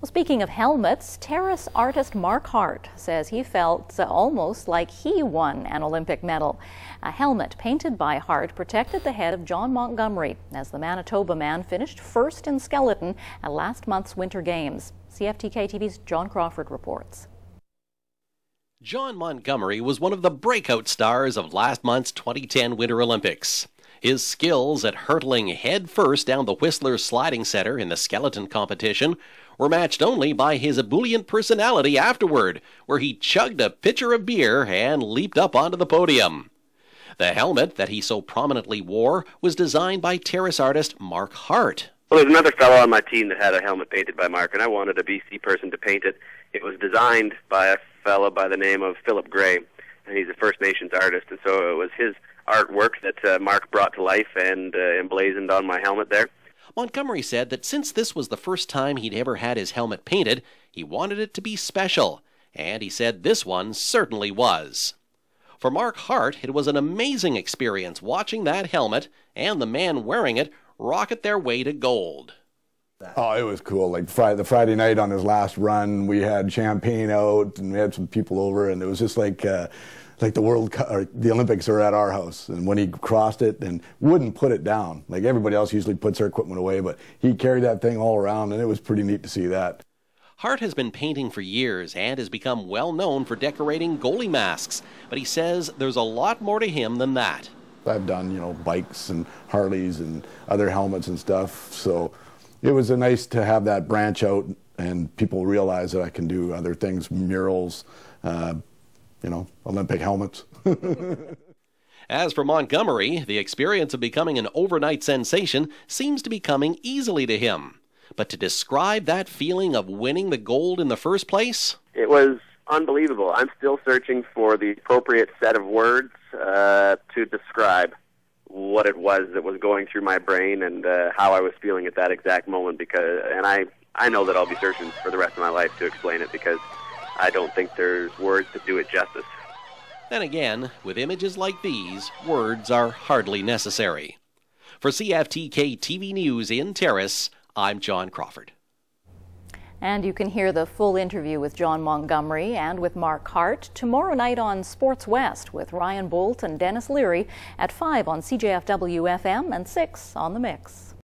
Well, speaking of helmets, terrace artist Mark Hart says he felt almost like he won an Olympic medal. A helmet painted by Hart protected the head of Jon Montgomery as the Manitoba man finished first in skeleton at last month's Winter Games. CFTK TV's John Crawford reports. Jon Montgomery was one of the breakout stars of last month's 2010 Winter Olympics. His skills at hurtling head first down the Whistler's sliding center in the skeleton competition were matched only by his ebullient personality afterward, where he chugged a pitcher of beer and leaped up onto the podium. The helmet that he so prominently wore was designed by terrace artist Mark Hart. Well, there's another fellow on my team that had a helmet painted by Mark, and I wanted a BC person to paint it. It was designed by a fellow by the name of Philip Gray, and he's a First Nations artist, and so it was his artwork that Mark brought to life and emblazoned on my helmet there. Montgomery said that since this was the first time he'd ever had his helmet painted, he wanted it to be special, and he said this one certainly was. For Mark Hart, it was an amazing experience watching that helmet and the man wearing it rocket their way to gold. Oh, it was cool. Like the Friday night on his last run, we had champagne out and we had some people over, and it was just like the World Cup or the Olympics are at our house. And when he crossed it and wouldn't put it down, like everybody else usually puts their equipment away, but he carried that thing all around, and it was pretty neat to see that. Hart has been painting for years and has become well known for decorating goalie masks, but he says there's a lot more to him than that. I've done, bikes and Harleys and other helmets and stuff, so it was nice to have that branch out and people realize that I can do other things, murals, Olympic helmets. As for Montgomery, the experience of becoming an overnight sensation seems to be coming easily to him. But to describe that feeling of winning the gold in the first place? It was unbelievable. I'm still searching for the appropriate set of words to describe what it was that was going through my brain and how I was feeling at that exact moment. And I know that I'll be searching for the rest of my life to explain it, because I don't think there's words to do it justice. Then again, with images like these, words are hardly necessary. For CFTK TV News in Terrace, I'm John Crawford. And you can hear the full interview with Jon Montgomery and with Mark Hart tomorrow night on Sports West with Ryan Bolt and Dennis Leary at 5 on CJFW FM and 6 on The Mix.